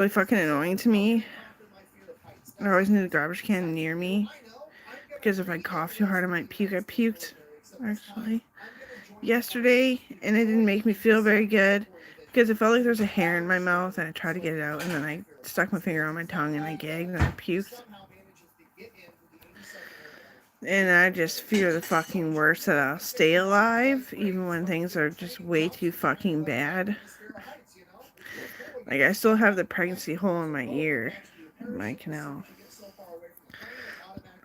really fucking annoying to me. I always need a garbage can near me because if I cough too hard, I might puke. I puked actually yesterday, and it didn't make me feel very good because it felt like there was a hair in my mouth, and I tried to get it out, and then I stuck my finger on my tongue and I gagged and I puked. And I just fear the fucking worst that I'll stay alive, even when things are just way too fucking bad. Like, I still have the pregnancy hole in my ear, my canal.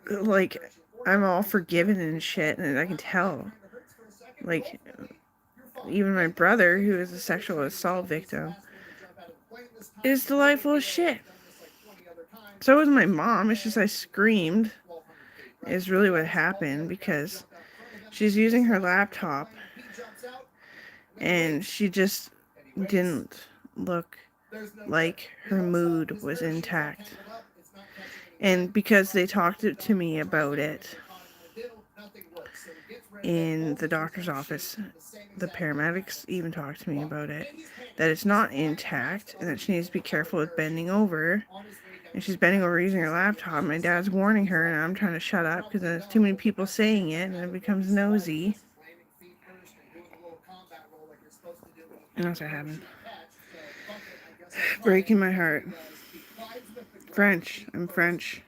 Like, I'm all forgiven and shit, and I can tell. Like, even my brother, who is a sexual assault victim, is delightful as shit. So was my mom. It's just I screamed, is really what happened, because she's using her laptop and she just didn't look like her mood was intact. And because they talked to me about it in the doctor's office, the paramedics even talked to me about it, that it's not intact and that she needs to be careful with bending over. And she's bending over using her laptop. My dad's warning her, and I'm trying to shut up because there's too many people saying it, and it becomes nosy. And that's what happened. Breaking my heart. French. I'm French.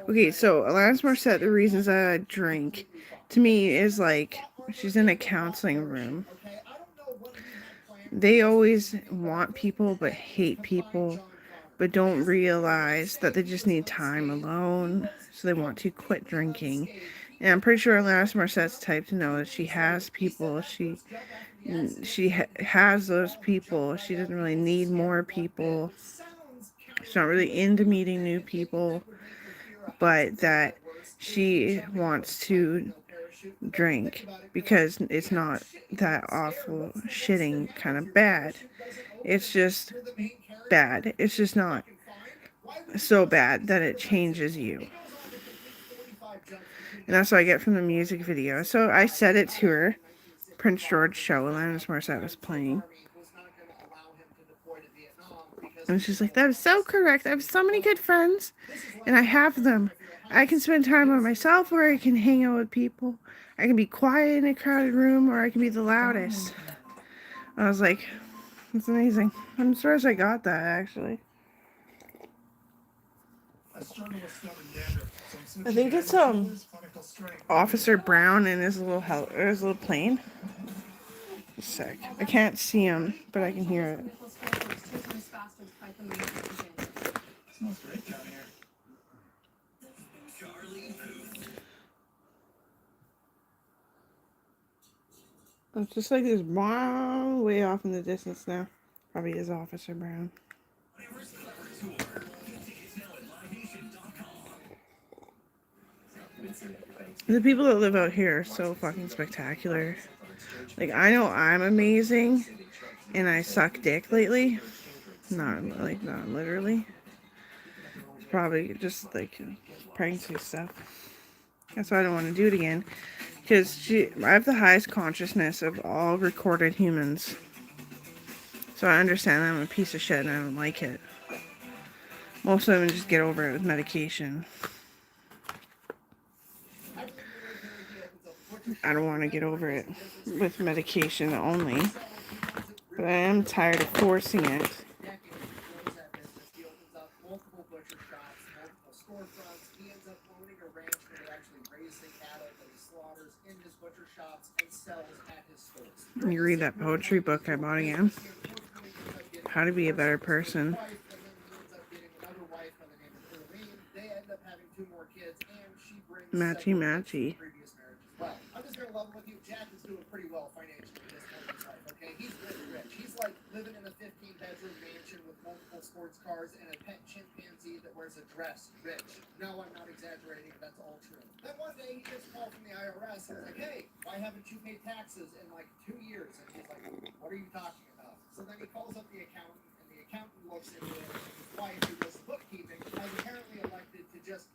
Okay, so Alanis Morsette, the reasons that I drink, to me, is like, she's in a counseling room. They always want people but hate people, but don't realize that they just need time alone, so they want to quit drinking. And I'm pretty sure Alanis Morissette's the type to know that she has people. She has those people. She doesn't really need more people. She's not really into meeting new people, but that she wants to drink because it's not that awful shitting kind of bad. It's just bad. It's just not so bad that it changes you. And that's what I get from the music video. So I said it to her. Prince George show, Alanis Morsette was playing. And she's like, that is so correct. I have so many good friends, and I have them. I can spend time by myself, or I can hang out with people. I can be quiet in a crowded room, or I can be the loudest. I was like, that's amazing. I'm surprised I got that, actually. I think it's Officer Brown in his little plane. Just a sec. I can't see him, but I can hear it. Smells great down here. It's just like this bomb way off in the distance now. Probably is Officer Brown. The people that live out here are so fucking spectacular. Like, I know I'm amazing, and I suck dick lately. Not literally. It's probably just like pregnancy stuff. That's why I don't want to do it again. Because I have the highest consciousness of all recorded humans. So I understand I'm a piece of shit and I don't like it. Most of them just get over it with medication. I don't want to get over it with medication only. But I am tired of forcing it. You read that poetry book I bought again. How to Be a Better Person. Matchy matchy. I'm just gonna level with you. Jack is doing pretty well financially in this point in his life. Okay, he's really rich. He's like living in a 15-bedroom mansion with multiple sports cars and a pet chimpanzee that wears a dress. Rich. No, I'm not exaggerating. That's all true. Then one day he gets a call from the IRS and is like, "Hey, why haven't you paid taxes in like 2 years?" And he's like, "What are you talking about?" So then he calls up the accountant, and the accountant looks into it. His wife, who does bookkeeping, has apparently elected to just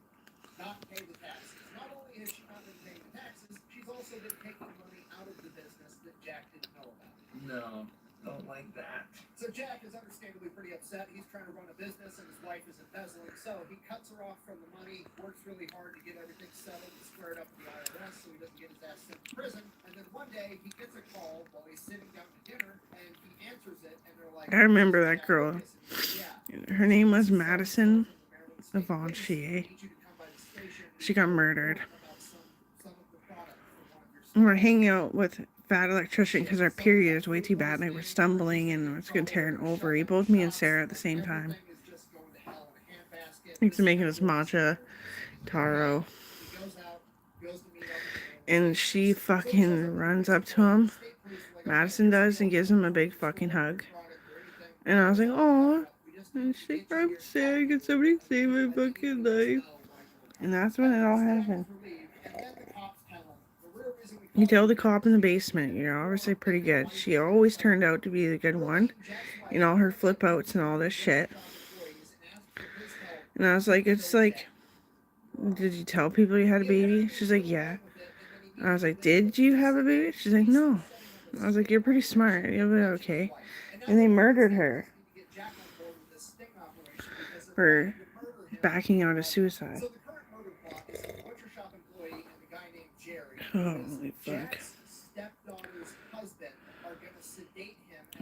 not pay the taxes. Not only has she not been paying the taxes, she's also been taking money out of the business that Jack didn't know about. No, don't like that. So So Jack is understandably pretty upset. He's trying to run a business and his wife is embezzling. So he cuts her off from the money, works really hard to get everything settled and squared up with the IRS so he doesn't get his ass sent to prison. And then one day he gets a call while he's sitting down to dinner and he answers it and they're like, I remember that girl. yeah. Her name was Madison Lavanchier. She got murdered. And we're hanging out with Fat Electrician because our period is way too bad and we're stumbling and it's going to tear an ovary. Both me and Sarah at the same time. Thanks for making us matcha taro. And she fucking runs up to him. Madison does and gives him a big fucking hug. And I was like, oh. And she's like, I'm sad. Can somebody save my fucking life? And that's when it all happened. You tell the cop in the basement, you're obviously pretty good. She always turned out to be the good one in all her flip outs and all this shit. And I was like, it's like, did you tell people you had a baby? She's like, yeah. And I was like, did you have a baby? She's like, no. I was like, you're pretty smart. You'll be okay. And they murdered her for backing out of suicide. Holy fuck.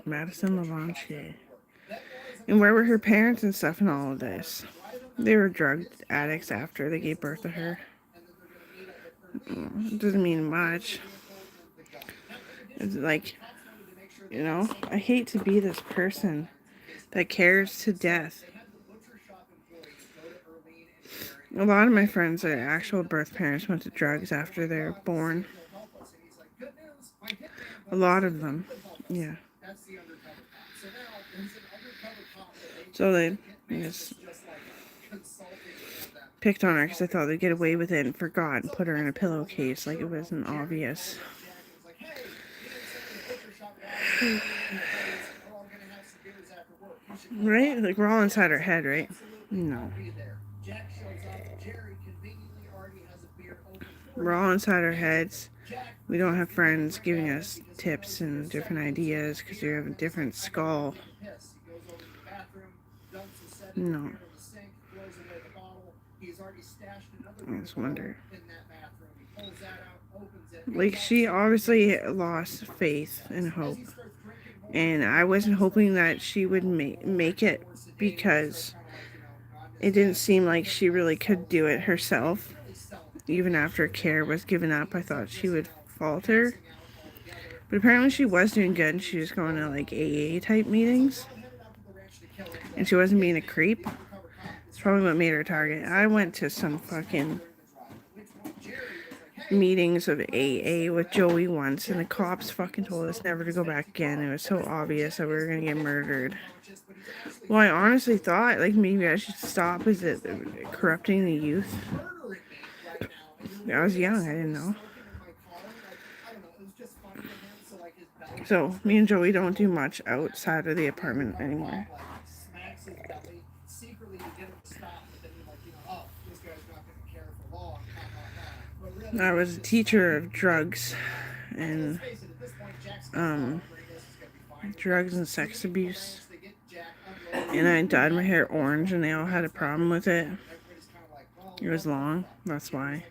Madison Lavanchier. And where were her parents and stuff in all of this? They were drug addicts after they gave birth to her. It doesn't mean much. It's like, you know, I hate to be this person that cares to death. A lot of my friends that are actual birth parents went to drugs after they're born. A lot of them, yeah. So they just picked on her because I thought they'd get away with it and forgot and put her in a pillowcase like it wasn't obvious. Right? Like we're all inside our head, right? No. We're all inside our heads. We don't have friends giving us tips and different ideas because you have a different skull. No. I just wonder. Like, she obviously lost faith and hope. And I wasn't hoping that she would make it because it didn't seem like she really could do it herself. Even after care was given up, I thought she would falter. But apparently she was doing good and she was going to like AA type meetings. And she wasn't being a creep. It's probably what made her target. I went to some fucking meetings of AA with Joey once and the cops fucking told us never to go back again. It was so obvious that we were going to get murdered. Well, I honestly thought like maybe I should stop. Is it corrupting the youth? I was young, I didn't know. So me and Joey don't do much outside of the apartment anymore. I was a teacher of drugs and drugs and sex abuse. And I dyed my hair orange and they all had a problem with it. It was long, that's why.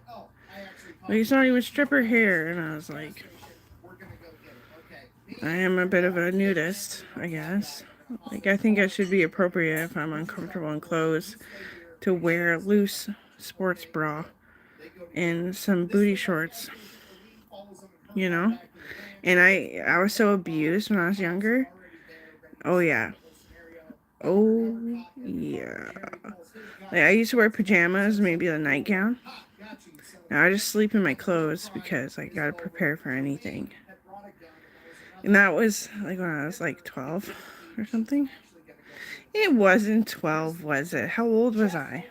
Like, it's not even stripper hair. And I was like, I am a bit of a nudist, I guess. Like, I think I should be appropriate if I'm uncomfortable in clothes to wear a loose sports bra and some booty shorts, you know? And I was so abused when I was younger. Oh yeah. Oh yeah. Like, I used to wear pajamas, maybe a nightgown. Now I just sleep in my clothes because I gotta prepare for anything. And that was like when I was like 12 or something. It wasn't 12, was it? How old was I?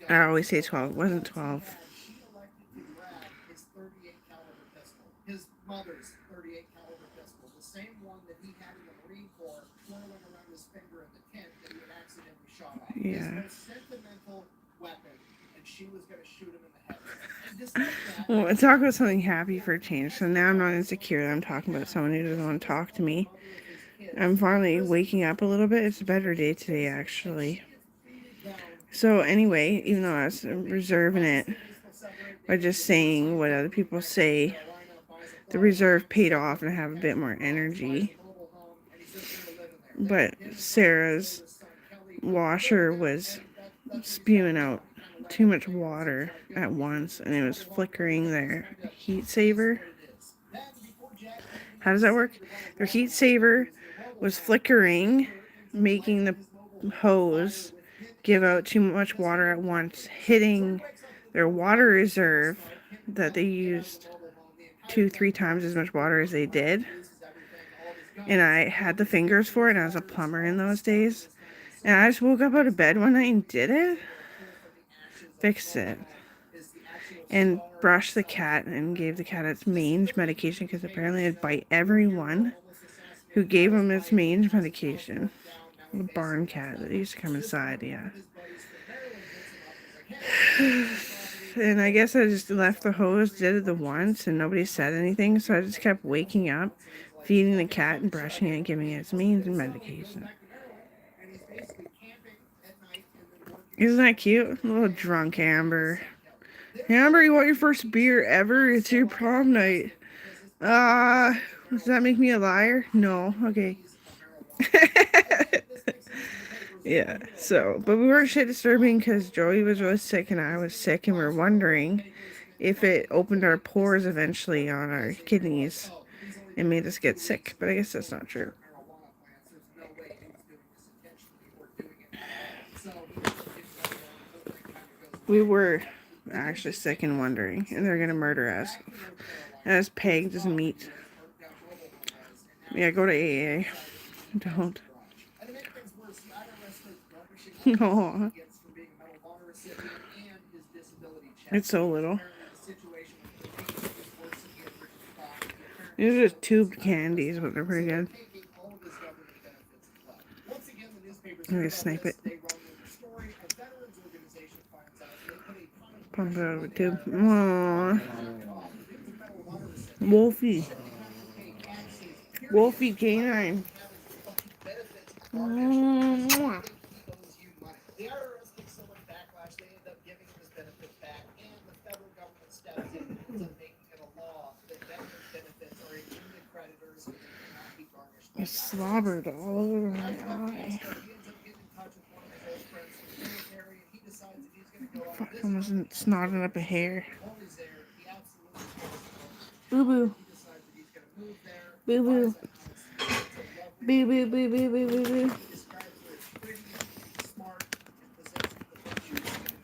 I always say 12. It wasn't 12. His mother's .38 caliber pistol, the same one that he had in the Marine Corps, twirling around his finger in the tent that he had accidentally shot off. Yeah. His most sentimental weapon, and she was going to shoot him in the head. And Well, talk about something happy for a change. So now I'm not insecure that I'm talking about someone who doesn't want to talk to me. I'm finally waking up a little bit. It's a better day today, actually. So, anyway, even though I was reserving it by just saying what other people say, the reserve paid off and I have a bit more energy. But Sarah's washer was spewing out too much water at once and it was flickering their heat saver. How does that work? Their heat saver was flickering, making the hose give out too much water at once, hitting their water reserve that they used 2-3 times as much water as they did. And I had the fingers for it, and I was a plumber in those days. And I just woke up out of bed one night and did it. Fixed it. And brushed the cat and gave the cat its mange medication because apparently it'd bite everyone who gave him its mange medication. The barn cat that used to come inside, yeah. And I guess I just left the hose, did it the once, and nobody said anything, so I just kept waking up, feeding the cat and brushing it and giving it its mange medication. Isn't that cute? A little drunk Amber. Amber, you want your first beer ever? It's your prom night. Does that make me a liar? No. Okay. Yeah, so, but we weren't shit disturbing because Joey was really sick and I was sick, and we were wondering if it opened our pores eventually on our kidneys and made us get sick, but I guess that's not true. We were actually sick and wondering, and they're gonna murder us. As pegged as meat. Yeah, go to AA. Don't. Oh, it's so little. These are just tube candies, but they're pretty good. I'm gonna snipe it. Pump it out of a tube. Aww. Wolfie. Wolfie canine. Mwah. The IRS gets so much backlash, they end up giving this benefit back, and the federal government steps in and ends up making it a law that veterans' benefits are immune to creditors and cannot be garnished. It slobbered all over my eye. Fuck, I wasn't snotting up a hair. Boo boo. Boo boo. Boo boo boo boo boo boo boo.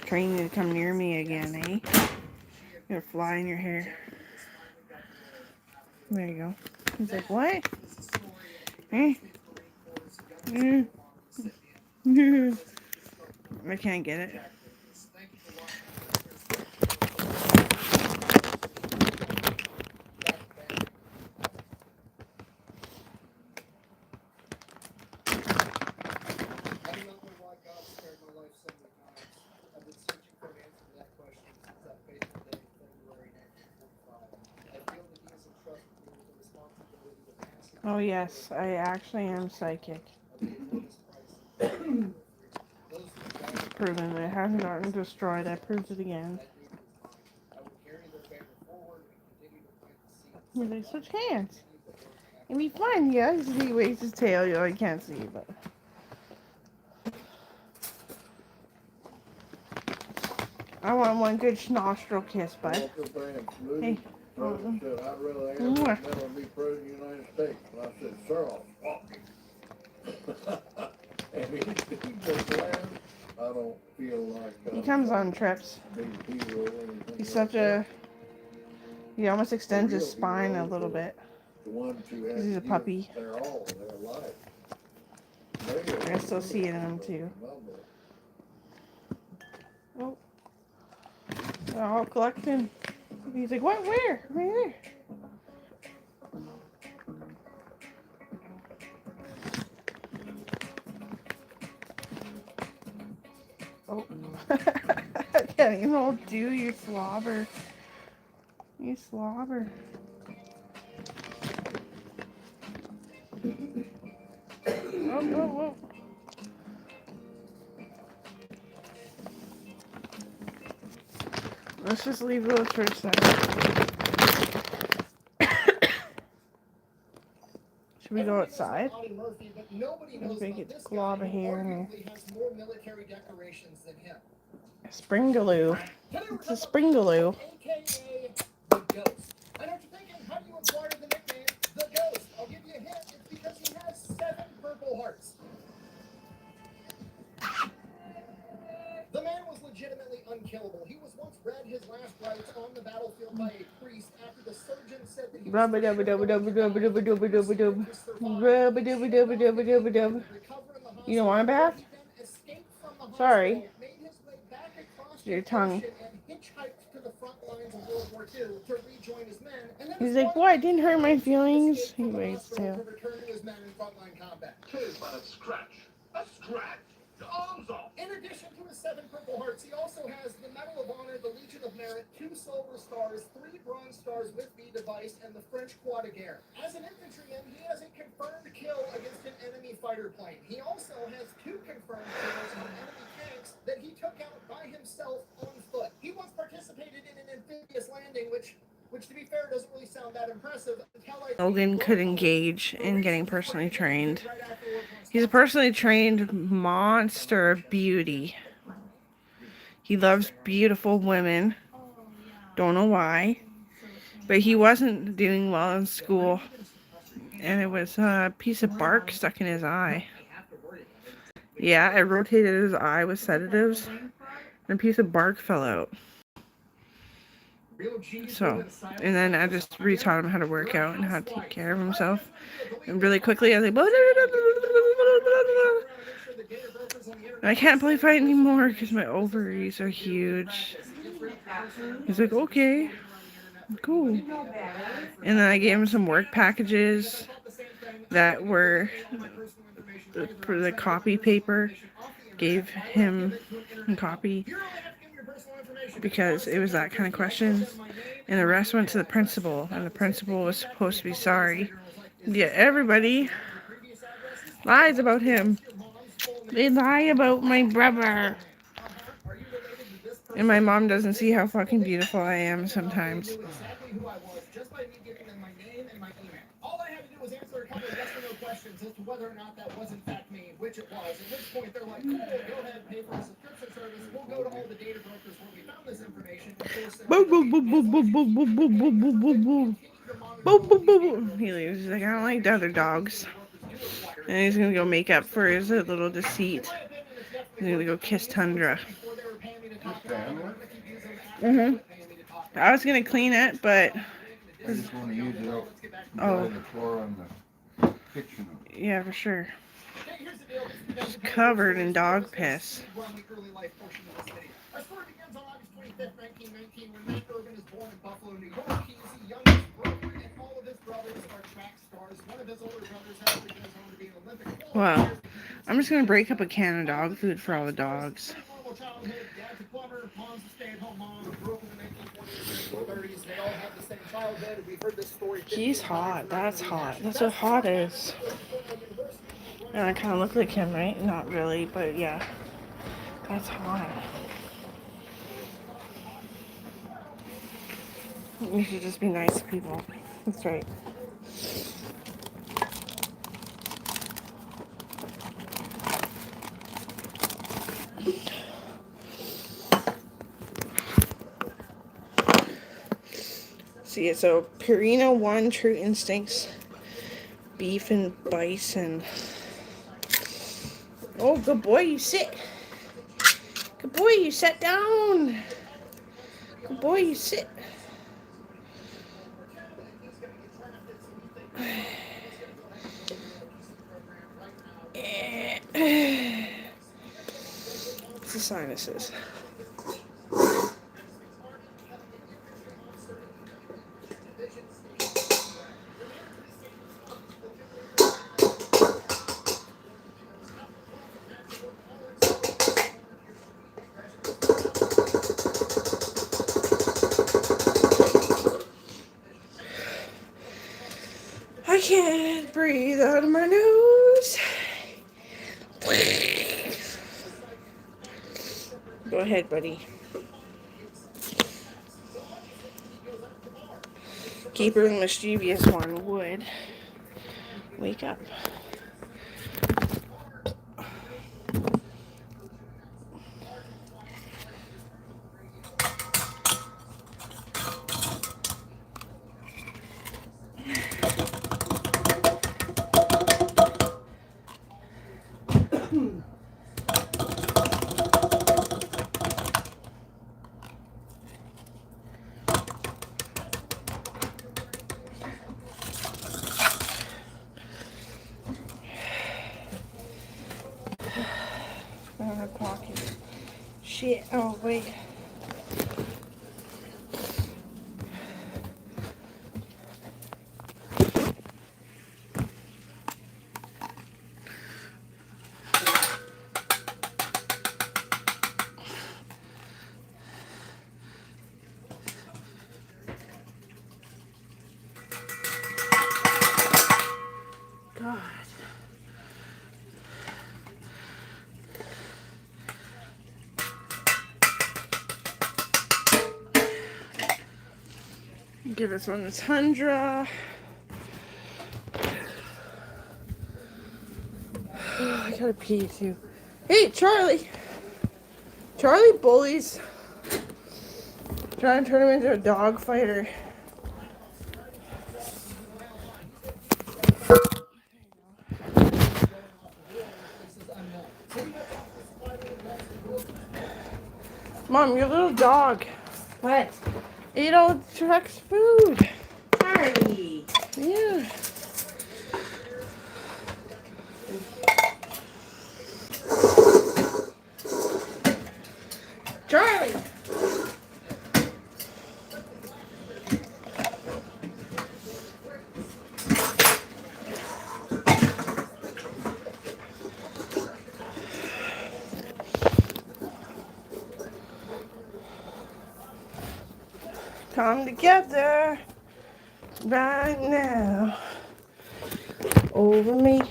Trying to come near me again, eh? You're a fly in your hair. There you go. He's like, what? Eh? I can't get it. Oh yes, I actually am psychic. Proven it hasn't gotten destroyed. I proved it again. They switch hands. It'd be fun, yeah. He waves his tail. You know, you can't see, but. I want one good nostril kiss, bud. Hey. Said, I really am never be president of the United States. And I said, sir, I'll fuck you. And he just laughed. I don't feel like he comes on trips. He's such a. He almost extends his spine a little bit. Because he's a puppy. I still see it in him too. Oh. They're all collecting. He's like, what? Where? Right there. Oh. I can't even hold you slobber. You slobber. Whoa, whoa, whoa. Let's just leave those for a second. Should we go outside? Let's make it glob of hair and a springaloo. It's a springaloo. AKA the Ghost. I know what you're thinking. How do you acquire the nickname the Ghost? I'll give you a hint. It's because he has 7 purple hearts. The man was legitimately unkillable. He was once read his last rites on the battlefield by a priest after the surgeon said that he was You don't want a bath? Sorry. Your tongue. He's like, what? It didn't hurt my feelings. He waits too. A scratch. A scratch. Arms off. In addition to his 7 purple hearts, he also has the Medal of Honor, the Legion of Merit, 2 silver stars, 3 bronze stars with the device, and the French Croix de Guerre. As an infantryman, he has a confirmed kill against an enemy fighter plane. He also has 2 confirmed kills on enemy tanks that he took out by himself on foot. He once participated in an amphibious landing, which to be fair doesn't really sound that impressive. Logan could engage in getting personally trained. He's a personally trained monster of beauty. He loves beautiful women. Don't know why. But he wasn't doing well in school. And it was a piece of bark stuck in his eye. Yeah, I rotated his eye with sedatives. And a piece of bark fell out. So, and then I just retaught him how to work out and how to take care of himself. And really quickly, I was like, I can't play fight anymore because my ovaries are huge. He's like, okay, cool. And then I gave him some work packages that were for the copy paper. Gave him a copy because it was that kind of questions, and the rest went to the principal, and the principal was supposed to be sorry. Yeah, everybody lies about him. They lie about my brother. And my mom doesn't see how fucking beautiful I am sometimes. All I had to do was answer a couple of yes or no questions as to whether or not that was in fact me, which it was. At which point they're like, cool, go ahead and pay for a subscription service. We'll go to all the data brokers where we found this information. He leaves. He's like, I don't like the other dogs. And he's gonna go make up for his little deceit. He's gonna go kiss Tundra. I was gonna clean it, but I just want to use it up. Oh. The floor on the kitchen. Yeah, for sure. Just covered in dog piss. Our story begins on August 25th, 1919, when Matt Urban is born in Buffalo, New York. He is the youngest brother, and all of his brothers are track stars. One of his older brothers actually goes on to be an Olympic. Wow. I'm just gonna break up a can of dog food for all the dogs. Dad's a plumber, mom's a stay-at-home mom, grew up in the 1940s and 30s. They all have the same childhood. We've heard this story. He's hot. That's hot. That's what hot is. And I kind of look like him, right? Not really, but yeah. That's hot. You should just be nice to people. That's right. See, so Purina 1, True Instincts, beef and bison. Oh, good boy, you sit. Good boy, you sit down. Good boy, you sit. It's the sinuses. can't breathe out of my nose. Go ahead, buddy. Keeper the mischievous one would wake up. In my pocket. Shit. Oh, wait. God. Give this one the Tundra. I gotta pee too. Hey, Charlie! Charlie bullies. Trying to turn him into a dog fighter. Mom, your little dog What? ate all of Trek's food. Charlie. Yeah. Charlie! Come together right now over me.